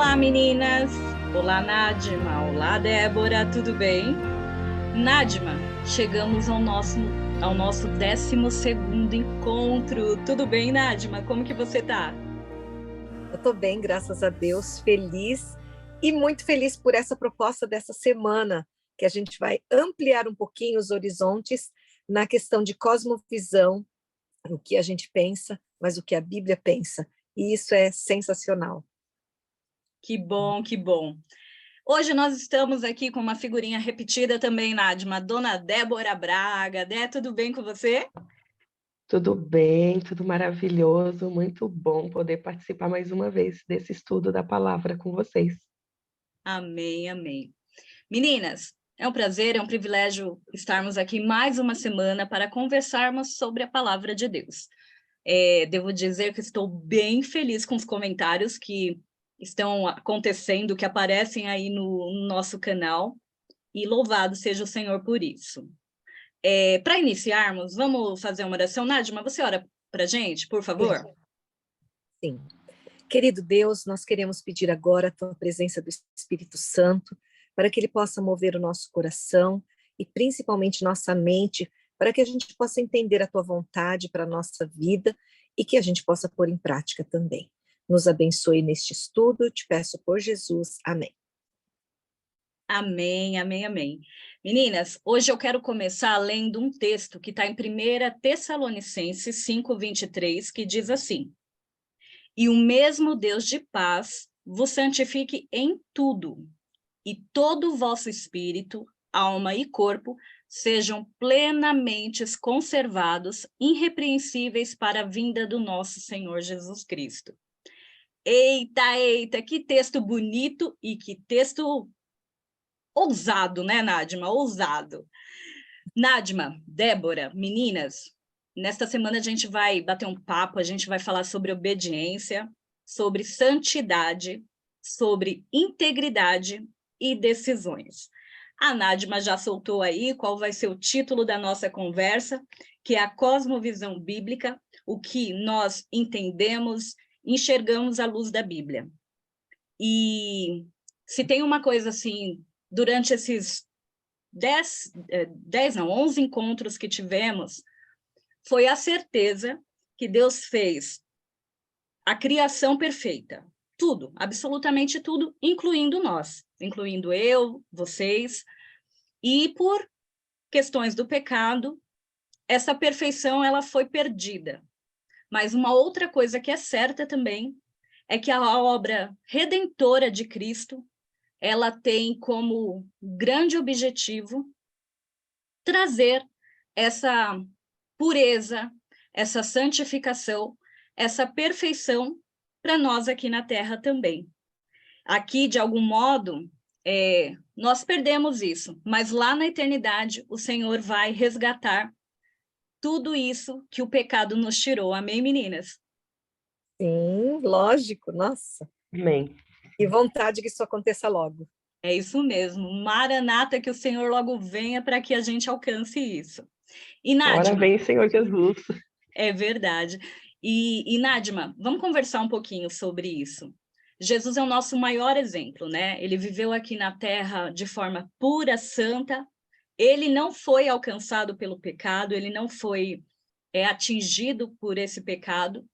Olá, meninas! Olá, Nádima! Olá, Débora! Tudo bem? Nádima, chegamos ao nosso 12º encontro. Tudo bem, Nádima? Como que você tá? Eu estou bem, graças a Deus, feliz e muito feliz por essa proposta dessa semana, que a gente vai ampliar um pouquinho os horizontes na questão de cosmovisão, o que a gente pensa, mas o que a Bíblia pensa. E isso é sensacional. Que bom, que bom. Hoje nós estamos aqui com uma figurinha repetida também, Nádima, Dona Débora Braga. Dé, tudo bem com você? Tudo bem, tudo maravilhoso, muito bom poder participar mais uma vez desse estudo da palavra com vocês. Amém, amém. Meninas, é um prazer, é um privilégio estarmos aqui mais uma semana para conversarmos sobre a palavra de Deus. Devo dizer que estou bem feliz com os comentários que estão acontecendo, que aparecem aí no nosso canal, e louvado seja o Senhor por isso. Para iniciarmos, vamos fazer uma oração. Nádima, você ora para a gente, por favor? Sim. Querido Deus, nós queremos pedir agora a tua presença do Espírito Santo, para que ele possa mover o nosso coração e principalmente nossa mente, para que a gente possa entender a tua vontade para a nossa vida e que a gente possa pôr em prática também. Nos abençoe neste estudo, te peço por Jesus. Amém. Amém, amém, amém. Meninas, hoje eu quero começar lendo um texto que está em 1 Tessalonicenses 5:23, que diz assim: E o mesmo Deus de paz vos santifique em tudo, e todo o vosso espírito, alma e corpo sejam plenamente conservados, irrepreensíveis para a vinda do nosso Senhor Jesus Cristo. Eita, eita, que texto bonito e que texto ousado, né, Nádima? Ousado. Nádima, Débora, meninas, nesta semana a gente vai bater um papo, a gente vai falar sobre obediência, sobre santidade, sobre integridade e decisões. A Nádima já soltou aí qual vai ser o título da nossa conversa, que é a cosmovisão bíblica, o que nós entendemos, enxergamos à luz da Bíblia. E se tem uma coisa assim, durante esses 11 encontros que tivemos, foi a certeza que Deus fez a criação perfeita. Tudo, absolutamente tudo, incluindo nós, incluindo eu, vocês. E por questões do pecado, essa perfeição ela foi perdida. Mas uma outra coisa que é certa também é que a obra redentora de Cristo, ela tem como grande objetivo trazer essa pureza, essa santificação, essa perfeição para nós aqui na Terra também. Aqui, de algum modo, nós perdemos isso, mas lá na eternidade o Senhor vai resgatar tudo isso que o pecado nos tirou. Amém, meninas? Sim, lógico, nossa. Amém. E vontade que isso aconteça logo. É isso mesmo. Maranata, que o Senhor logo venha para que a gente alcance isso. E Ora Nádima, vem, Senhor Jesus. é verdade. E Nádima, vamos conversar um pouquinho sobre isso. Jesus é o nosso maior exemplo, né? Ele viveu aqui na Terra de forma pura, santa. Ele não foi alcançado pelo pecado, ele não foi atingido por esse pecado,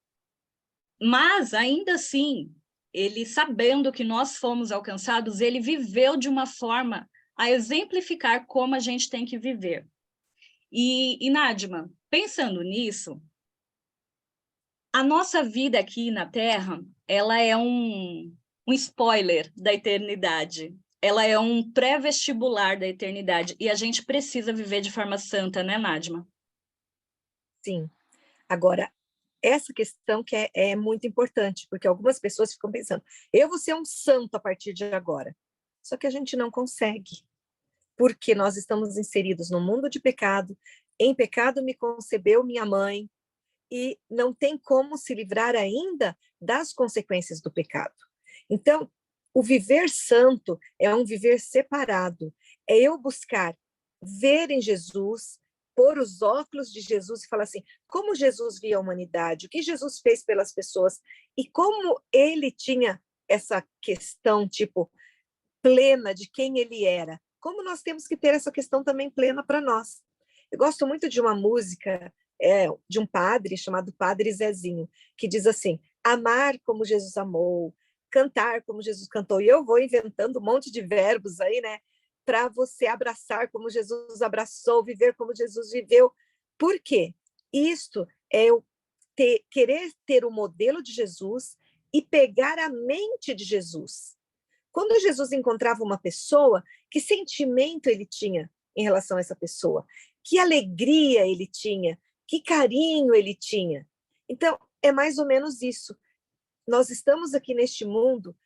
mas ainda assim, ele sabendo que nós fomos alcançados, ele viveu de uma forma a exemplificar como a gente tem que viver. E Nádima, pensando nisso, a nossa vida aqui na Terra, ela é um spoiler da eternidade. Ela é um pré-vestibular da eternidade. E a gente precisa viver de forma santa, né, Nádima? Sim. Agora, essa questão que é muito importante, porque algumas pessoas ficam pensando, eu vou ser um santo a partir de agora. Só que a gente não consegue, porque nós estamos inseridos no mundo de pecado, em pecado me concebeu minha mãe, e não tem como se livrar ainda das consequências do pecado. Então, o viver santo é um viver separado, é eu buscar ver em Jesus, pôr os óculos de Jesus e falar assim, como Jesus via a humanidade, o que Jesus fez pelas pessoas e como ele tinha essa questão, tipo, plena de quem ele era, como nós temos que ter essa questão também plena para nós. Eu gosto muito de uma música de um padre chamado Padre Zezinho, que diz assim: amar como Jesus amou, cantar como Jesus cantou. E eu vou inventando um monte de verbos aí, né? Para você abraçar como Jesus abraçou, viver como Jesus viveu. Por quê? Isto é eu querer ter o modelo de Jesus e pegar a mente de Jesus. Quando Jesus encontrava uma pessoa, que sentimento ele tinha em relação a essa pessoa? Que alegria ele tinha? Que carinho ele tinha? Então, é mais ou menos isso. Nós estamos aqui neste mundo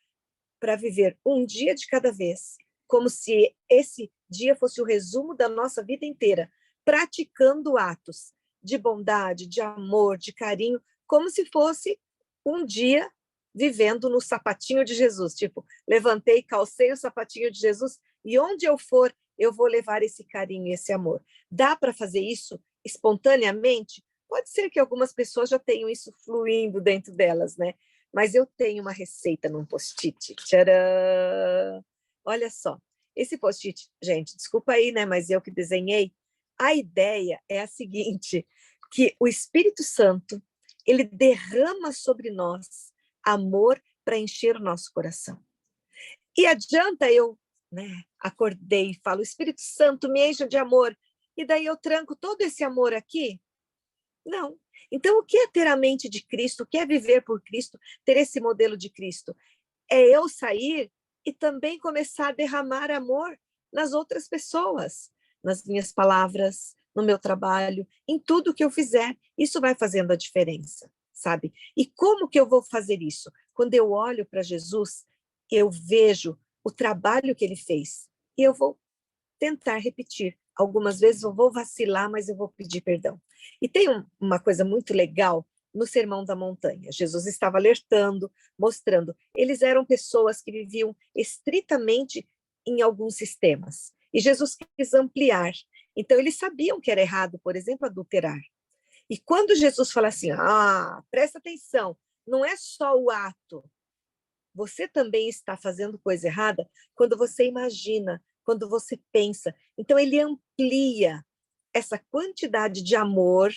para viver um dia de cada vez, como se esse dia fosse o resumo da nossa vida inteira, praticando atos de bondade, de amor, de carinho, como se fosse um dia vivendo no sapatinho de Jesus, tipo, levantei, calcei o sapatinho de Jesus e onde eu for, eu vou levar esse carinho e esse amor. Dá para fazer isso espontaneamente? Pode ser que algumas pessoas já tenham isso fluindo dentro delas, né? Mas eu tenho uma receita num post-it. Tcharam! Olha só, esse post-it, gente, desculpa aí, né? Mas eu que desenhei. A ideia é a seguinte, que o Espírito Santo, ele derrama sobre nós amor para encher o nosso coração. E adianta eu, né, acordei e falo, Espírito Santo, me encha de amor, e daí eu tranco todo esse amor aqui? Não. Então, o que é ter a mente de Cristo? O que é viver por Cristo? Ter esse modelo de Cristo? É eu sair e também começar a derramar amor nas outras pessoas, nas minhas palavras, no meu trabalho, em tudo que eu fizer. Isso vai fazendo a diferença, sabe? E como que eu vou fazer isso? Quando eu olho para Jesus, eu vejo o trabalho que ele fez e eu vou tentar repetir. Algumas vezes eu vou vacilar, mas eu vou pedir perdão. E tem uma coisa muito legal no Sermão da Montanha. Jesus estava alertando, mostrando. Eles eram pessoas que viviam estritamente em alguns sistemas. E Jesus quis ampliar. Então, eles sabiam que era errado, por exemplo, adulterar. E quando Jesus fala assim, presta atenção, não é só o ato. Você também está fazendo coisa errada quando você imagina, quando você pensa. Então, ele amplia essa quantidade de amor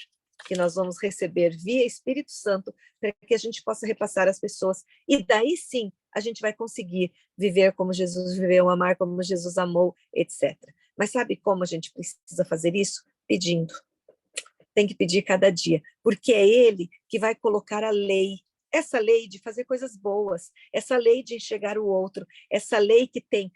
que nós vamos receber via Espírito Santo para que a gente possa repassar às pessoas. E daí sim, a gente vai conseguir viver como Jesus viveu, amar como Jesus amou, etc. Mas sabe como a gente precisa fazer isso? Pedindo. Tem que pedir cada dia, porque é ele que vai colocar a lei, essa lei de fazer coisas boas, essa lei de enxergar o outro, essa lei que tem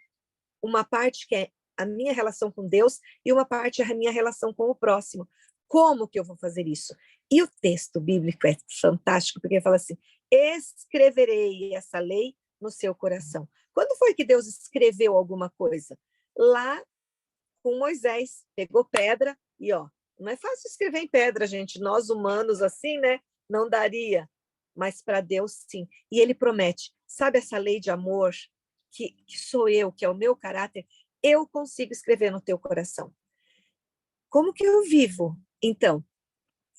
uma parte que é a minha relação com Deus e uma parte é a minha relação com o próximo. Como que eu vou fazer isso? E o texto bíblico é fantástico, porque ele fala assim, escreverei essa lei no seu coração. Quando foi que Deus escreveu alguma coisa? Lá com Moisés, pegou pedra e, não é fácil escrever em pedra, gente, nós humanos assim, né, não daria, mas para Deus sim. E ele promete, sabe essa lei de amor, que sou eu, que é o meu caráter, eu consigo escrever no teu coração. Como que eu vivo? Então,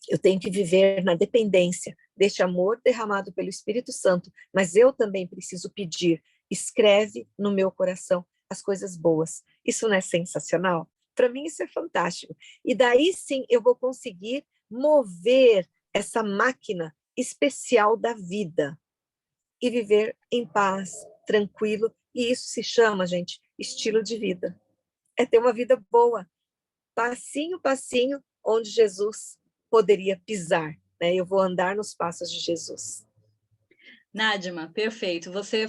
eu tenho que viver na dependência deste amor derramado pelo Espírito Santo, mas eu também preciso pedir, escreve no meu coração as coisas boas. Isso não é sensacional? Para mim isso é fantástico. E daí sim eu vou conseguir mover essa máquina especial da vida e viver em paz, tranquilo, e isso se chama, gente, estilo de vida. É ter uma vida boa, passinho, passinho, onde Jesus poderia pisar, né? Eu vou andar nos passos de Jesus. Nádima, perfeito. Você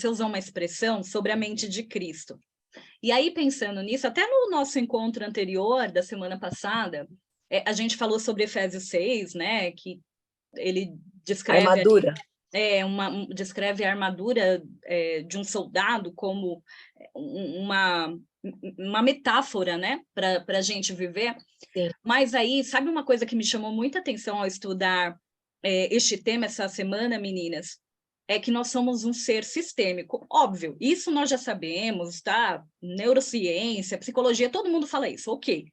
usou uma expressão sobre a mente de Cristo. E aí, pensando nisso, até no nosso encontro anterior, da semana passada, a gente falou sobre Efésios 6, né? Que ele descreve armadura. Descreve a armadura de um soldado como uma metáfora, né, para a gente viver. Sim. Mas aí, sabe uma coisa que me chamou muita atenção ao estudar este tema essa semana, meninas? É que nós somos um ser sistêmico. Óbvio, isso nós já sabemos, tá? Neurociência, psicologia, todo mundo fala isso, ok.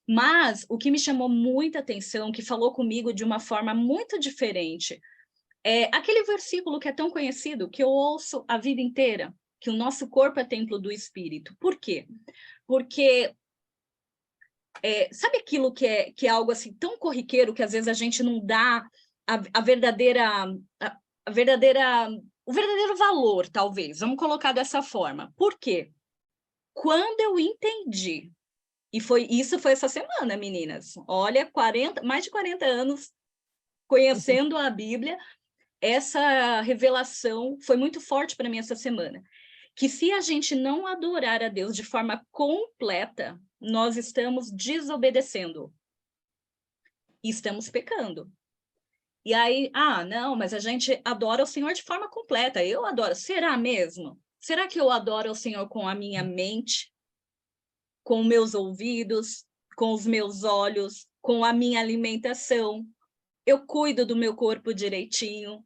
Mas o que me chamou muita atenção, que falou comigo de uma forma muito diferente Aquele versículo que é tão conhecido, que eu ouço a vida inteira, que o nosso corpo é templo do Espírito. Por quê? Porque sabe aquilo que é algo assim tão corriqueiro que às vezes a gente não dá a verdadeira, a verdadeira, o verdadeiro valor, talvez. Vamos colocar dessa forma. Por quê? Quando eu entendi, isso foi essa semana, meninas. Olha, mais de 40 anos conhecendo a Bíblia, essa revelação foi muito forte para mim essa semana. Que se a gente não adorar a Deus de forma completa, nós estamos desobedecendo. E estamos pecando. E aí, não, mas a gente adora o Senhor de forma completa. Eu adoro. Será mesmo? Será que eu adoro o Senhor com a minha mente, com meus ouvidos, com os meus olhos, com a minha alimentação? Eu cuido do meu corpo direitinho,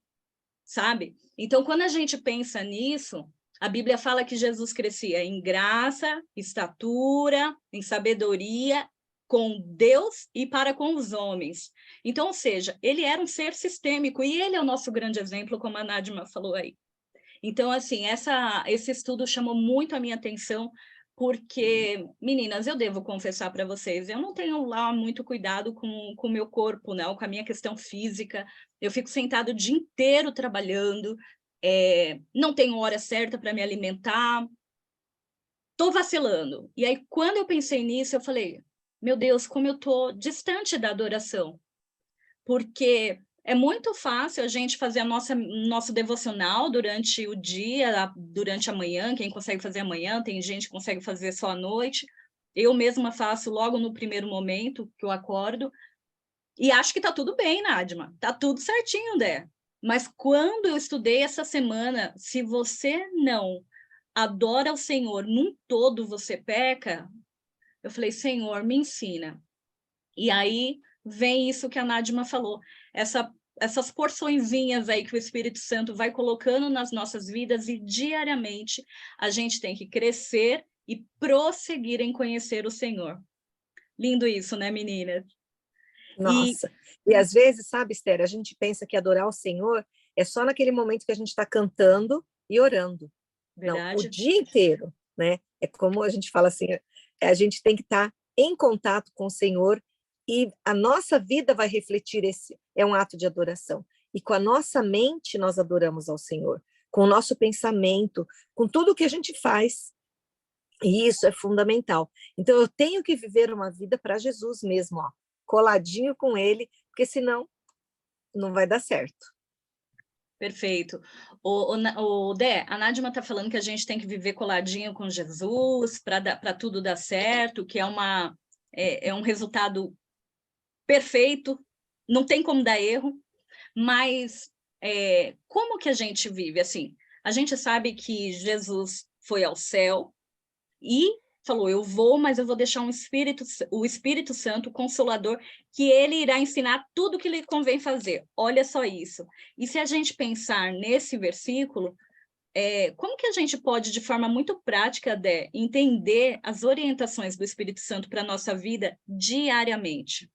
sabe? Então, quando a gente pensa nisso, a Bíblia fala que Jesus crescia em graça, estatura, em sabedoria, com Deus e para com os homens. Então, ou seja, ele era um ser sistêmico e ele é o nosso grande exemplo, como a Nádima falou aí. Então, assim, esse estudo chamou muito a minha atenção, porque, meninas, eu devo confessar para vocês, eu não tenho lá muito cuidado com o meu corpo, não, com a minha questão física. Eu fico sentado o dia inteiro trabalhando, não tenho hora certa para me alimentar, estou vacilando. E aí, quando eu pensei nisso, eu falei, meu Deus, como eu estou distante da adoração. Porque é muito fácil a gente fazer nosso devocional durante o dia, durante a manhã, quem consegue fazer amanhã, tem gente que consegue fazer só à noite. Eu mesma faço logo no primeiro momento que eu acordo, e acho que está tudo bem, Nádima, está tudo certinho, Dé. Mas quando eu estudei essa semana, se você não adora o Senhor, num todo você peca, eu falei, Senhor, me ensina. E aí vem isso que a Nádima falou, essas porçõezinhas aí que o Espírito Santo vai colocando nas nossas vidas e diariamente a gente tem que crescer e prosseguir em conhecer o Senhor. Lindo isso, né, meninas? Nossa, e às vezes, sabe, Esther, a gente pensa que adorar o Senhor é só naquele momento que a gente está cantando e orando. Não, o Verdade? dia inteiro, né? É como a gente fala assim, a gente tem que estar em contato com o Senhor e a nossa vida vai refletir é um ato de adoração. E com a nossa mente nós adoramos ao Senhor, com o nosso pensamento, com tudo que a gente faz. E isso é fundamental. Então eu tenho que viver uma vida para Jesus mesmo, ó, coladinho com ele, porque senão não vai dar certo. Perfeito. O Dé, a Nádima está falando que a gente tem que viver coladinho com Jesus para tudo dar certo, que é um resultado perfeito, não tem como dar erro, mas como que a gente vive? Assim, a gente sabe que Jesus foi ao céu e falou, eu vou, mas eu vou deixar o Espírito Santo, o Consolador, que ele irá ensinar tudo o que lhe convém fazer. Olha só isso. E se a gente pensar nesse versículo, como que a gente pode, de forma muito prática, Dé, entender as orientações do Espírito Santo para a nossa vida diariamente?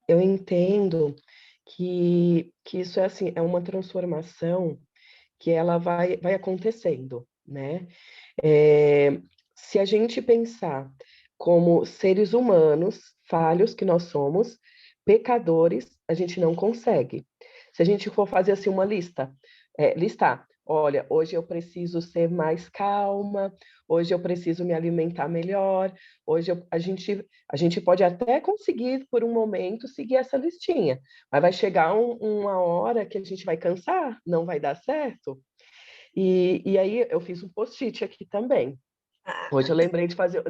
Eu entendo que isso é assim, é uma transformação que ela vai acontecendo, né? Se a gente pensar como seres humanos, falhos que nós somos, pecadores, a gente não consegue. Se a gente for fazer assim uma listar, olha, hoje eu preciso ser mais calma, hoje eu preciso me alimentar melhor, a gente pode até conseguir, por um momento, seguir essa listinha, mas vai chegar uma hora que a gente vai cansar, não vai dar certo. E aí eu fiz um post-it aqui também. Hoje eu lembrei de fazer,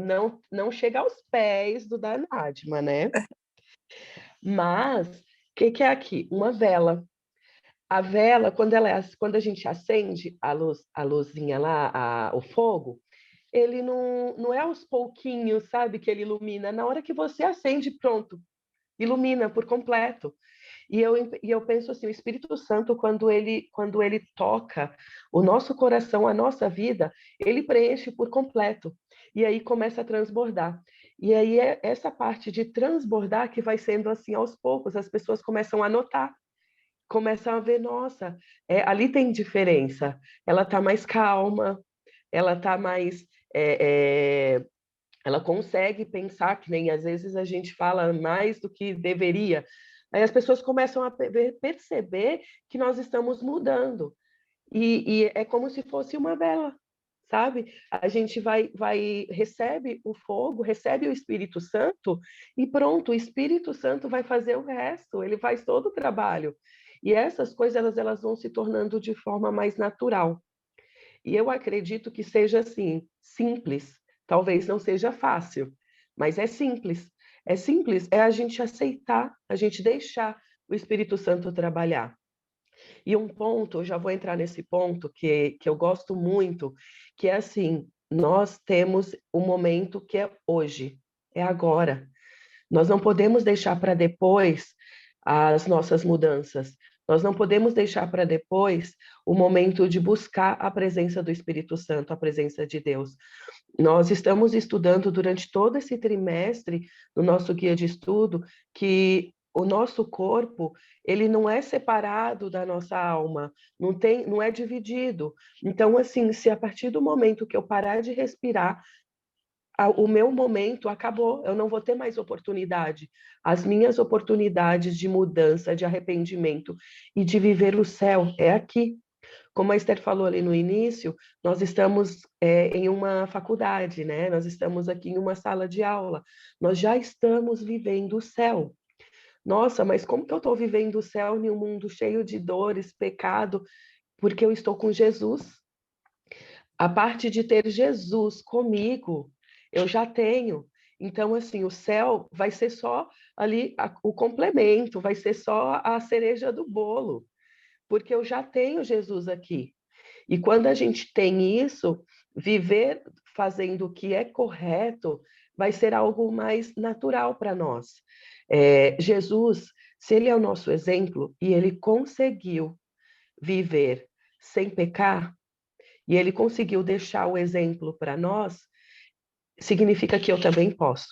não chega aos pés do da Nádima, né? Mas, o que é aqui? Uma vela. A vela, quando a gente acende a luzinha lá, o fogo, ele não é aos pouquinhos, sabe, que ele ilumina. Na hora que você acende, pronto, ilumina por completo. E eu penso assim, o Espírito Santo, quando ele toca o nosso coração, a nossa vida, ele preenche por completo. E aí começa a transbordar. E aí é essa parte de transbordar que vai sendo assim aos poucos, as pessoas começam a notar. começam a ver, nossa, ali tem diferença. Ela está mais calma, ela está mais... ela consegue pensar, que nem às vezes a gente fala mais do que deveria. Aí as pessoas começam a perceber que nós estamos mudando. E é como se fosse uma vela, sabe? A gente recebe o fogo, recebe o Espírito Santo e pronto, o Espírito Santo vai fazer o resto, ele faz todo o trabalho. E essas coisas, elas vão se tornando de forma mais natural. E eu acredito que seja assim, simples. Talvez não seja fácil, mas é simples. É simples, é a gente aceitar, a gente deixar o Espírito Santo trabalhar. E um ponto, eu já vou entrar nesse ponto que eu gosto muito, que é assim, nós temos o momento que é hoje, é agora. Nós não podemos deixar para depois as nossas mudanças. Nós não podemos deixar para depois o momento de buscar a presença do Espírito Santo, a presença de Deus. Nós estamos estudando durante todo esse trimestre, no nosso guia de estudo, que o nosso corpo, ele não é separado da nossa alma, não é dividido. Então, assim, se a partir do momento que eu parar de respirar, o meu momento acabou, eu não vou ter mais oportunidade. As minhas oportunidades de mudança, de arrependimento e de viver o céu é aqui. Como a Esther falou ali no início, nós estamos em uma faculdade, né? Nós estamos aqui em uma sala de aula. Nós já estamos vivendo o céu. Nossa, mas como que eu estou vivendo o céu em um mundo cheio de dores, pecado? Porque eu estou com Jesus. A parte de ter Jesus comigo, eu já tenho. Então, assim, o céu vai ser só ali o complemento, vai ser só a cereja do bolo, porque eu já tenho Jesus aqui. E quando a gente tem isso, viver fazendo o que é correto vai ser algo mais natural para nós. Jesus, se ele é o nosso exemplo e ele conseguiu viver sem pecar, e ele conseguiu deixar o exemplo para nós, significa que eu também posso.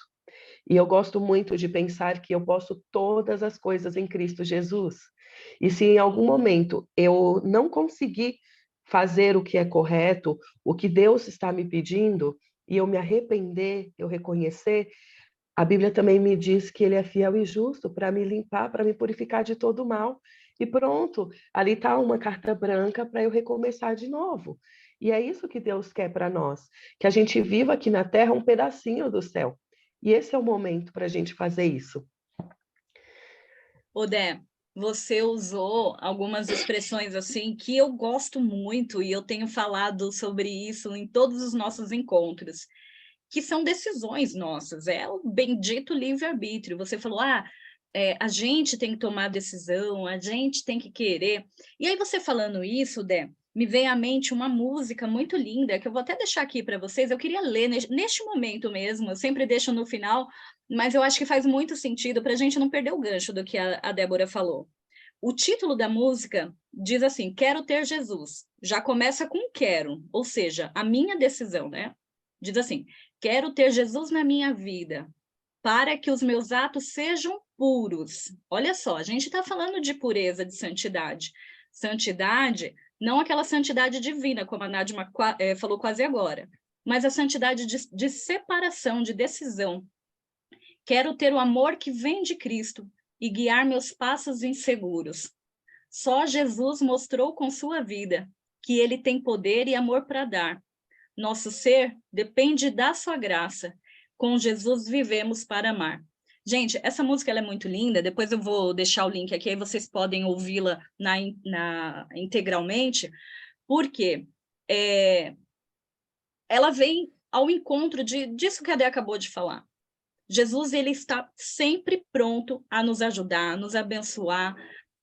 E eu gosto muito de pensar que eu posso todas as coisas em Cristo Jesus. E se em algum momento eu não conseguir fazer o que é correto, o que Deus está me pedindo, e eu me arrepender, eu reconhecer, a Bíblia também me diz que Ele é fiel e justo para me limpar, para me purificar de todo mal. E pronto, ali está uma carta branca para eu recomeçar de novo. E é isso que Deus quer para nós, que a gente viva aqui na terra um pedacinho do céu. E esse é o momento para a gente fazer isso. Odé, você usou algumas expressões assim que eu gosto muito e eu tenho falado sobre isso em todos os nossos encontros, que são decisões nossas, é o bendito livre-arbítrio. Você falou, a gente tem que tomar decisão, a gente tem que querer. E aí você falando isso, Dé, me vem à mente uma música muito linda, que eu vou até deixar aqui para vocês, eu queria ler neste momento mesmo, eu sempre deixo no final, mas eu acho que faz muito sentido para a gente não perder o gancho do que a Débora falou. O título da música diz assim, Quero Ter Jesus. Já começa com quero, ou seja, a minha decisão, né? Diz assim, quero ter Jesus na minha vida, para que os meus atos sejam puros. Olha só, a gente está falando de pureza, de santidade. Santidade, não aquela santidade divina, como a Nádia falou quase agora, mas a santidade de separação, de decisão. Quero ter o amor que vem de Cristo e guiar meus passos inseguros. Só Jesus mostrou com sua vida que ele tem poder e amor para dar. Nosso ser depende da sua graça. Com Jesus vivemos para amar. Gente, essa música ela é muito linda. Depois eu vou deixar o link aqui, aí vocês podem ouvi-la integralmente, porque ela vem ao encontro disso que a Dé acabou de falar. Jesus ele está sempre pronto a nos ajudar, a nos abençoar.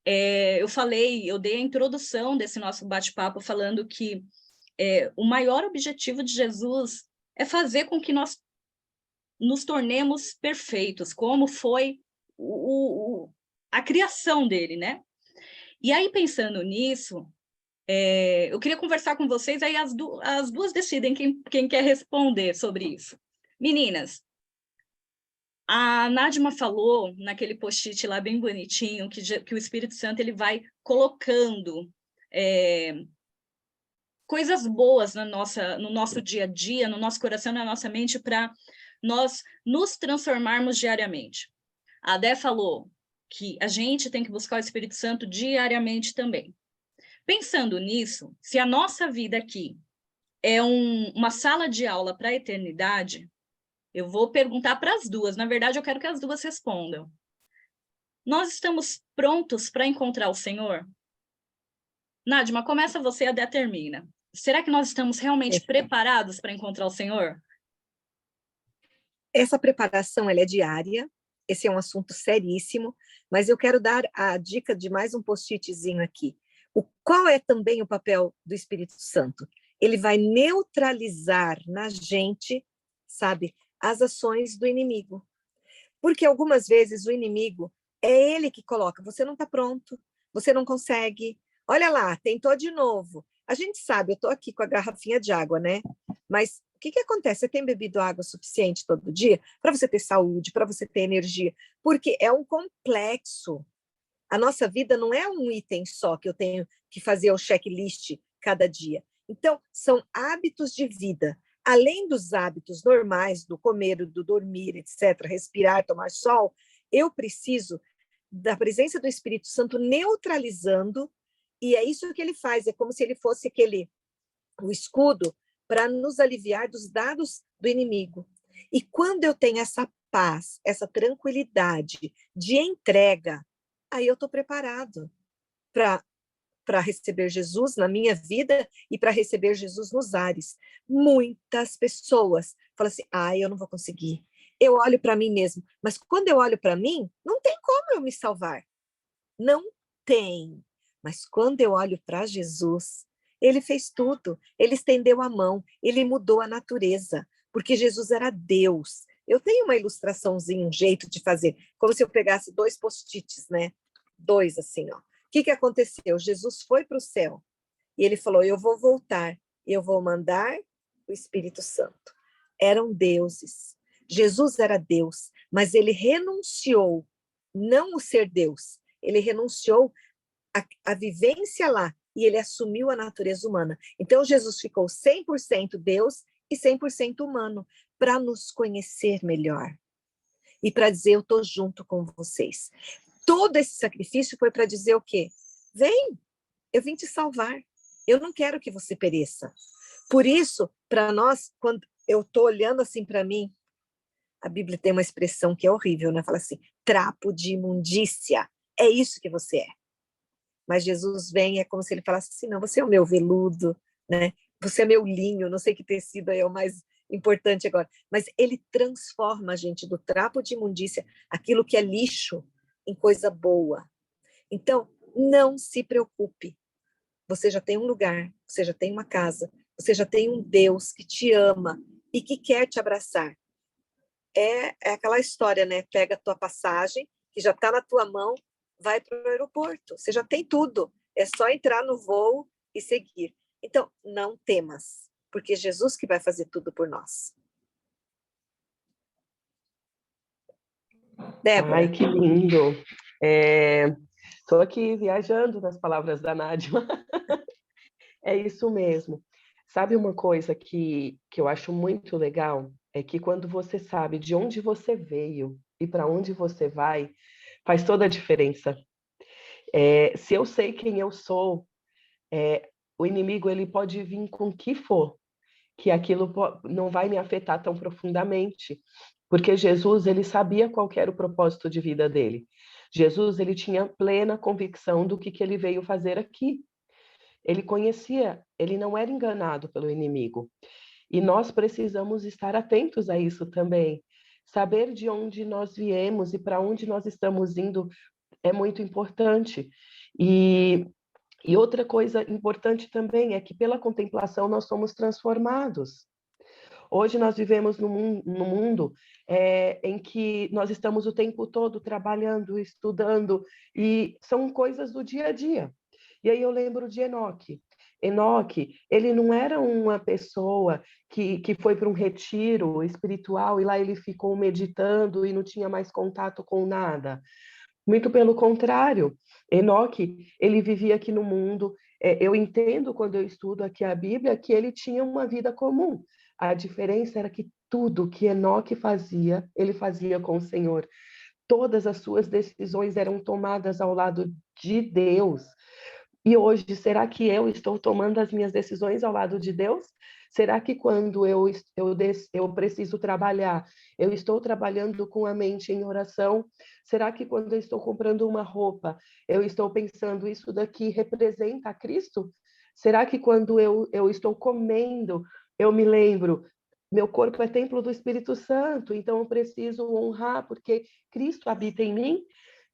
Eu dei a introdução desse nosso bate-papo falando que o maior objetivo de Jesus é fazer com que nós nos tornemos perfeitos, como foi a criação dele, né? E aí, pensando nisso, eu queria conversar com vocês, aí as duas decidem quem quer responder sobre isso. Meninas, A Nádima falou naquele post-it lá bem bonitinho que o Espírito Santo ele vai colocando coisas boas no nosso dia a dia, no nosso coração, na nossa mente, para nós nos transformarmos diariamente. A Adé falou que a gente tem que buscar o Espírito Santo diariamente também. Pensando nisso, se a nossa vida aqui é uma sala de aula para a eternidade, eu vou perguntar para as duas. Na verdade, eu quero que as duas respondam. Nós estamos prontos para encontrar o Senhor? Nádima, começa você, a Adé termina. Será que nós estamos realmente preparados para encontrar o Senhor? Essa preparação ela é diária, esse é um assunto seríssimo, mas eu quero dar a dica de mais um post-itzinho aqui. Qual é também o papel do Espírito Santo? Ele vai neutralizar na gente, sabe, as ações do inimigo. Porque algumas vezes o inimigo é ele que coloca, você não está pronto, você não consegue, olha lá, tentou de novo. A gente sabe, eu estou aqui com a garrafinha de água, né? Mas o que acontece? Você tem bebido água suficiente todo dia para você ter saúde, para você ter energia? Porque é um complexo. A nossa vida não é um item só que eu tenho que fazer o checklist cada dia. Então, são hábitos de vida. Além dos hábitos normais, do comer, do dormir, etc., respirar, tomar sol, eu preciso da presença do Espírito Santo neutralizando, e é isso que ele faz, é como se ele fosse o escudo para nos aliviar dos dados do inimigo. E quando eu tenho essa paz, essa tranquilidade de entrega, aí eu estou preparado para receber Jesus na minha vida e para receber Jesus nos ares. Muitas pessoas falam assim, eu não vou conseguir. Eu olho para mim mesmo. Mas quando eu olho para mim, não tem como eu me salvar. Não tem. Mas quando eu olho para Jesus, ele fez tudo. Ele estendeu a mão, ele mudou a natureza, porque Jesus era Deus. Eu tenho uma ilustraçãozinha, um jeito de fazer, como se eu pegasse 2 post-its, né? 2 assim, ó. O que aconteceu? Jesus foi para o céu e ele falou, eu vou voltar, eu vou mandar o Espírito Santo. Eram deuses. Jesus era Deus, mas ele renunciou, não o ser Deus, ele renunciou a vivência lá e ele assumiu a natureza humana. Então, Jesus ficou 100% Deus e 100% humano para nos conhecer melhor e para dizer, eu estou junto com vocês. Todo esse sacrifício foi para dizer o quê? Vem, eu vim te salvar. Eu não quero que você pereça. Por isso, para nós, quando eu estou olhando assim para mim, a Bíblia tem uma expressão que é horrível, né? Fala assim, trapo de imundícia. É isso que você é. Mas Jesus vem, é como se ele falasse assim, não, você é o meu veludo, né? Você é meu linho, não sei que tecido é o mais importante agora. Mas ele transforma a gente do trapo de imundícia, aquilo que é lixo, em coisa boa. Então, não se preocupe. Você já tem um lugar, você já tem uma casa, você já tem um Deus que te ama e que quer te abraçar. É aquela história, né? Pega a tua passagem, que já está na tua mão, vai para o aeroporto. Você já tem tudo. É só entrar no voo e seguir. Então, não temas, porque é Jesus que vai fazer tudo por nós. Débora. Ai, que lindo. Estou aqui viajando nas palavras da Nádima. É isso mesmo. Sabe uma coisa que eu acho muito legal? É que quando você sabe de onde você veio e para onde você vai, faz toda a diferença. Se eu sei quem eu sou, o inimigo ele pode vir com o que for, que aquilo não vai me afetar tão profundamente, porque Jesus ele sabia qual era o propósito de vida dele. Jesus ele tinha plena convicção do que ele veio fazer aqui. Ele conhecia, ele não era enganado pelo inimigo. E nós precisamos estar atentos a isso também. Saber de onde nós viemos e para onde nós estamos indo é muito importante. E outra coisa importante também é que pela contemplação nós somos transformados. Hoje nós vivemos num mundo em que nós estamos o tempo todo trabalhando, estudando, e são coisas do dia a dia. E aí eu lembro de Enoque. Enoque, ele não era uma pessoa que foi para um retiro espiritual e lá ele ficou meditando e não tinha mais contato com nada. Muito pelo contrário, Enoque, ele vivia aqui no mundo. Eu entendo quando eu estudo aqui a Bíblia que ele tinha uma vida comum. A diferença era que tudo que Enoque fazia, ele fazia com o Senhor. Todas as suas decisões eram tomadas ao lado de Deus. E hoje, será que eu estou tomando as minhas decisões ao lado de Deus? Será que quando eu preciso trabalhar, eu estou trabalhando com a mente em oração? Será que quando eu estou comprando uma roupa, eu estou pensando, isso daqui representa a Cristo? Será que quando eu estou comendo, eu me lembro, meu corpo é templo do Espírito Santo, então eu preciso honrar, porque Cristo habita em mim?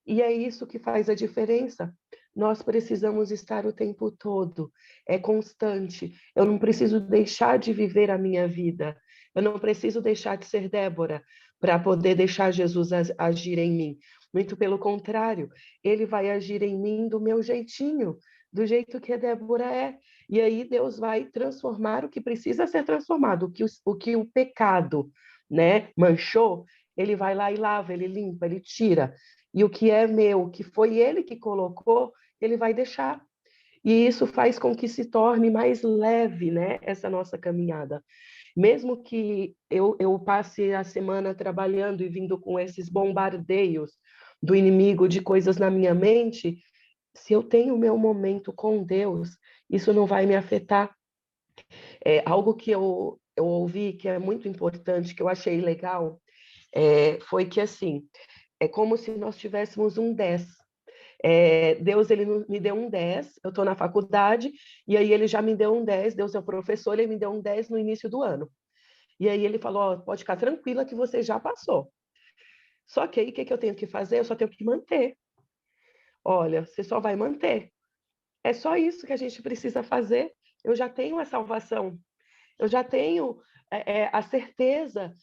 E é isso que faz a diferença. Nós precisamos estar o tempo todo, é constante. Eu não preciso deixar de viver a minha vida. Eu não preciso deixar de ser Débora para poder deixar Jesus agir em mim. Muito pelo contrário, ele vai agir em mim do meu jeitinho, do jeito que a Débora é. E aí Deus vai transformar o que precisa ser transformado, o que o pecado, né, manchou, ele vai lá e lava, ele limpa, ele tira. E o que é meu, que foi ele que colocou, ele vai deixar. E isso faz com que se torne mais leve, né, essa nossa caminhada. Mesmo que eu passe a semana trabalhando e vindo com esses bombardeios do inimigo de coisas na minha mente, se eu tenho o meu momento com Deus, isso não vai me afetar. Algo que eu ouvi que é muito importante, que eu achei legal, foi que, assim, é como se nós tivéssemos um 10. Deus, ele me deu um 10, eu estou na faculdade, e aí ele já me deu um 10, Deus é o professor, ele me deu um 10 no início do ano. E aí ele falou, ó, pode ficar tranquila que você já passou. Só que aí, o que eu tenho que fazer? Eu só tenho que manter. Olha, você só vai manter. É só isso que a gente precisa fazer. Eu já tenho a salvação. Eu já tenho a certeza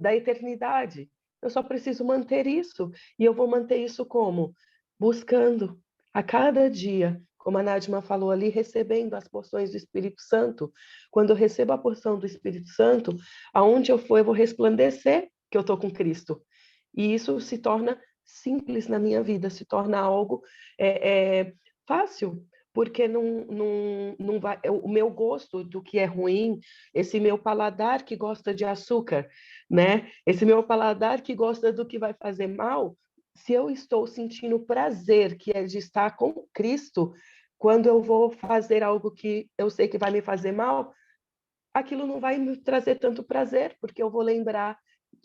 da eternidade. Eu só preciso manter isso. E eu vou manter isso como? Buscando a cada dia, como a Nadima falou ali, recebendo as porções do Espírito Santo. Quando eu recebo a porção do Espírito Santo, aonde eu for, eu vou resplandecer que eu estou com Cristo. E isso se torna simples na minha vida, se torna algo fácil, porque não vai, o meu gosto do que é ruim, esse meu paladar que gosta de açúcar, né? Esse meu paladar que gosta do que vai fazer mal, se eu estou sentindo prazer, que é de estar com Cristo, quando eu vou fazer algo que eu sei que vai me fazer mal, aquilo não vai me trazer tanto prazer, porque eu vou lembrar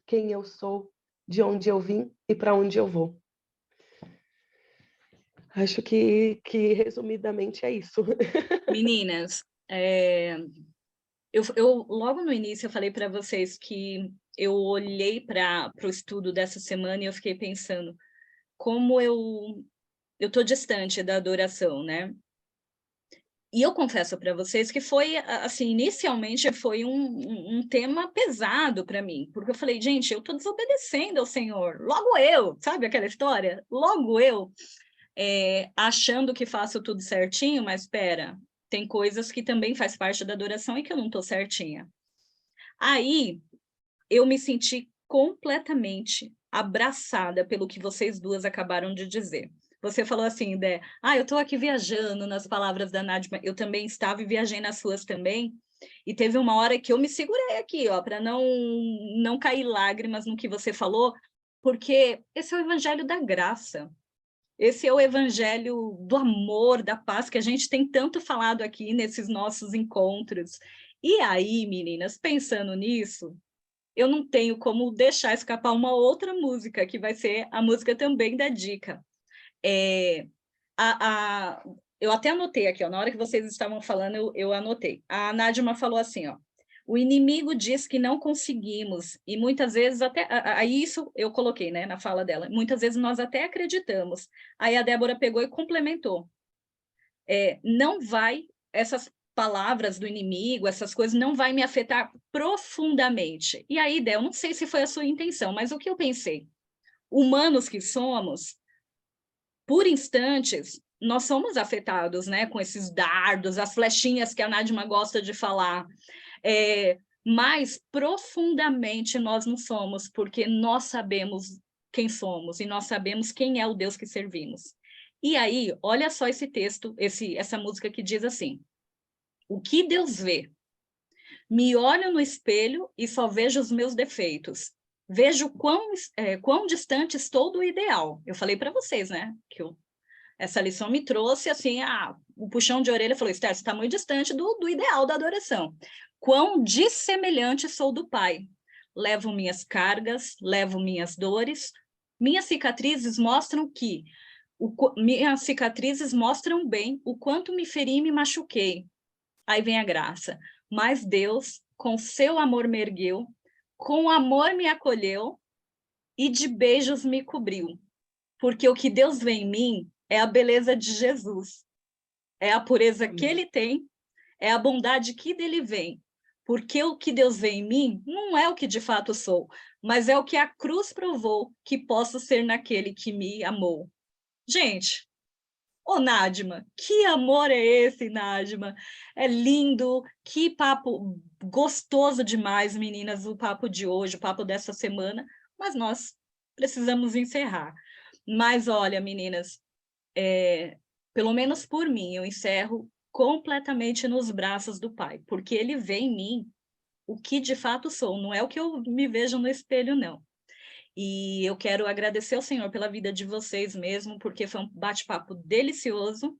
quem eu sou, de onde eu vim e para onde eu vou. Acho que resumidamente é isso. Meninas, logo no início eu falei para vocês que eu olhei para o estudo dessa semana e eu fiquei pensando como eu estou distante da adoração, né? E eu confesso para vocês que foi, assim, inicialmente foi um tema pesado para mim, porque eu falei, gente, eu estou desobedecendo ao Senhor, logo eu, sabe aquela história? Logo eu, achando que faço tudo certinho, mas espera, tem coisas que também faz parte da adoração e que eu não estou certinha. Aí, eu me senti completamente abraçada pelo que vocês duas acabaram de dizer. Você falou assim, Dé, eu estou aqui viajando nas palavras da Nadima, eu também estava e viajei nas suas também, e teve uma hora que eu me segurei aqui, ó, para não cair lágrimas no que você falou, porque esse é o evangelho da graça, esse é o evangelho do amor, da paz, que a gente tem tanto falado aqui nesses nossos encontros. E aí, meninas, pensando nisso, eu não tenho como deixar escapar uma outra música, que vai ser a música também da dica. Eu até anotei aqui, ó, na hora que vocês estavam falando, eu anotei. A Nadima falou assim, ó, o inimigo diz que não conseguimos, e muitas vezes até, aí isso eu coloquei, né, na fala dela, muitas vezes nós até acreditamos. Aí a Débora pegou e complementou. Não vai, essas palavras do inimigo, essas coisas, não vai me afetar profundamente. E aí, Dé, eu não sei se foi a sua intenção, mas o que eu pensei? Humanos que somos, por instantes, nós somos afetados, né, com esses dardos, as flechinhas que a Nádima gosta de falar, mas profundamente nós não somos, porque nós sabemos quem somos e nós sabemos quem é o Deus que servimos. E aí, olha só esse texto, essa música que diz assim: o que Deus vê? Me olho no espelho e só vejo os meus defeitos. Vejo quão distante estou do ideal. Eu falei para vocês, né, que essa lição me trouxe assim, um puxão de orelha, falou: Esther, você está muito distante do ideal da adoração. Quão dissemelhante sou do Pai. Levo minhas cargas, levo minhas dores. Minhas cicatrizes mostram bem o quanto me feri e me machuquei. Aí vem a graça. Mas Deus, com seu amor me ergueu, com amor me acolheu e de beijos me cobriu. Porque o que Deus vê em mim é a beleza de Jesus, é a pureza que ele tem, é a bondade que dele vem. Porque o que Deus vê em mim não é o que de fato sou, mas é o que a cruz provou que posso ser naquele que me amou. Gente, ô Nádima, que amor é esse, Nádima? É lindo, que papo gostoso demais, meninas, o papo de hoje, o papo dessa semana, mas nós precisamos encerrar. Mas olha, meninas, pelo menos por mim, eu encerro completamente nos braços do Pai, porque ele vê em mim o que de fato sou, não é o que eu me vejo no espelho, não. E eu quero agradecer ao Senhor pela vida de vocês mesmo, porque foi um bate-papo delicioso.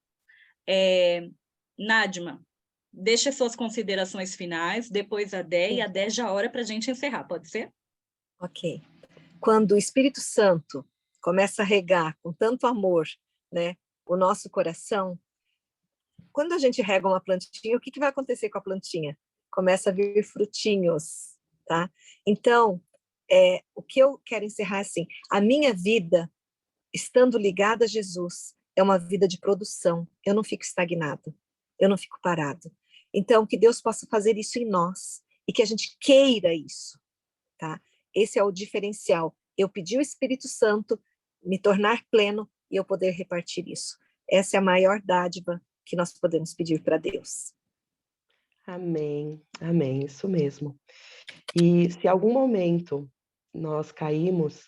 Nádima, deixa suas considerações finais, depois a Dé, e a Dé já ora para a gente encerrar, pode ser? Ok. Quando o Espírito Santo começa a regar com tanto amor, né, o nosso coração, quando a gente rega uma plantinha, o que vai acontecer com a plantinha? Começa a vir frutinhos, tá? Então, o que eu quero encerrar assim, a minha vida, estando ligada a Jesus, é uma vida de produção. Eu não fico estagnado, eu não fico parado. Então, que Deus possa fazer isso em nós e que a gente queira isso, tá? Esse é o diferencial. Eu pedir o Espírito Santo, me tornar pleno e eu poder repartir isso. Essa é a maior dádiva que nós podemos pedir para Deus. Amém, amém, isso mesmo. E se algum momento nós caímos,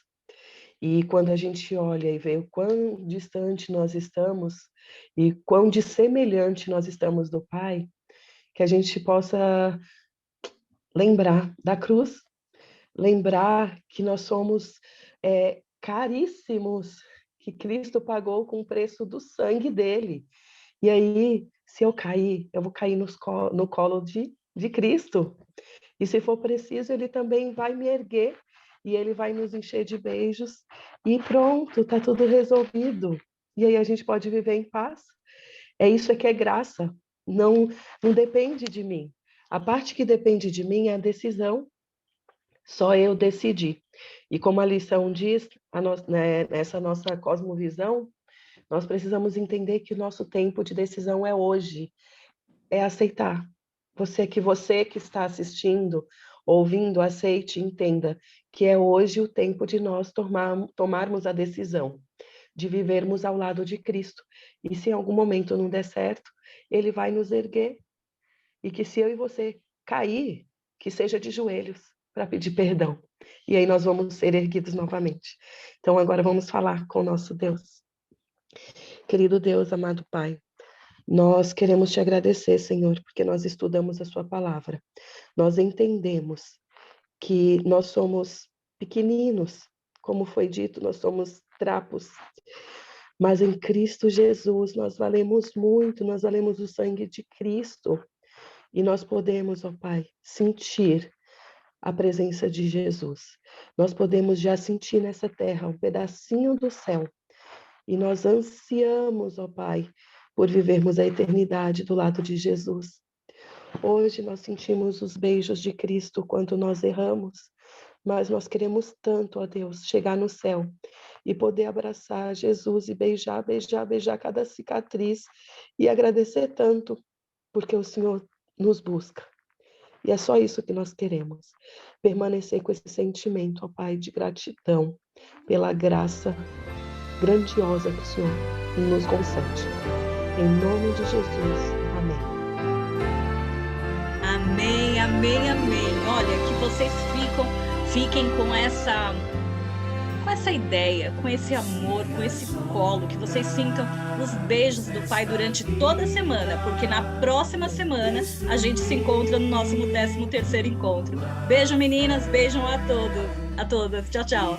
e quando a gente olha e vê o quão distante nós estamos e quão dissemelhante nós estamos do Pai, que a gente possa lembrar da cruz, lembrar que nós somos caríssimos, que Cristo pagou com o preço do sangue dele. E aí, se eu cair, eu vou cair no colo de Cristo. E se for preciso, ele também vai me erguer e ele vai nos encher de beijos e pronto, tá tudo resolvido. E aí a gente pode viver em paz. É isso que é graça. Não depende de mim. A parte que depende de mim é a decisão. Só eu decidi. E como a lição diz, nessa nossa cosmovisão, nós precisamos entender que o nosso tempo de decisão é hoje, é aceitar. Você que está assistindo, ouvindo, aceite, entenda que é hoje o tempo de nós tomarmos a decisão de vivermos ao lado de Cristo. E se em algum momento não der certo, ele vai nos erguer. E que se eu e você cair, que seja de joelhos para pedir perdão. E aí nós vamos ser erguidos novamente. Então agora vamos falar com o nosso Deus. Querido Deus, amado Pai, nós queremos te agradecer, Senhor, porque nós estudamos a sua palavra. Nós entendemos que nós somos pequeninos, como foi dito, nós somos trapos. Mas em Cristo Jesus nós valemos muito, nós valemos o sangue de Cristo. E nós podemos, ó Pai, sentir a presença de Jesus. Nós podemos já sentir nessa terra um pedacinho do céu. E nós ansiamos, ó Pai, por vivermos a eternidade do lado de Jesus. Hoje nós sentimos os beijos de Cristo quando nós erramos, mas nós queremos tanto, ó Deus, chegar no céu e poder abraçar Jesus e beijar, beijar, beijar cada cicatriz e agradecer tanto, porque o Senhor nos busca. E é só isso que nós queremos. Permanecer com esse sentimento, ó Pai, de gratidão pela graça grandiosa que o Senhor nos concede. Em nome de Jesus. Amém. Amém, amém, amém. Olha, que vocês fiquem com essa ideia, com esse amor, com esse colo, que vocês sintam os beijos do Pai durante toda a semana, porque na próxima semana a gente se encontra no nosso 13º encontro. Beijo, meninas, beijam a todos, a todas. Tchau, tchau.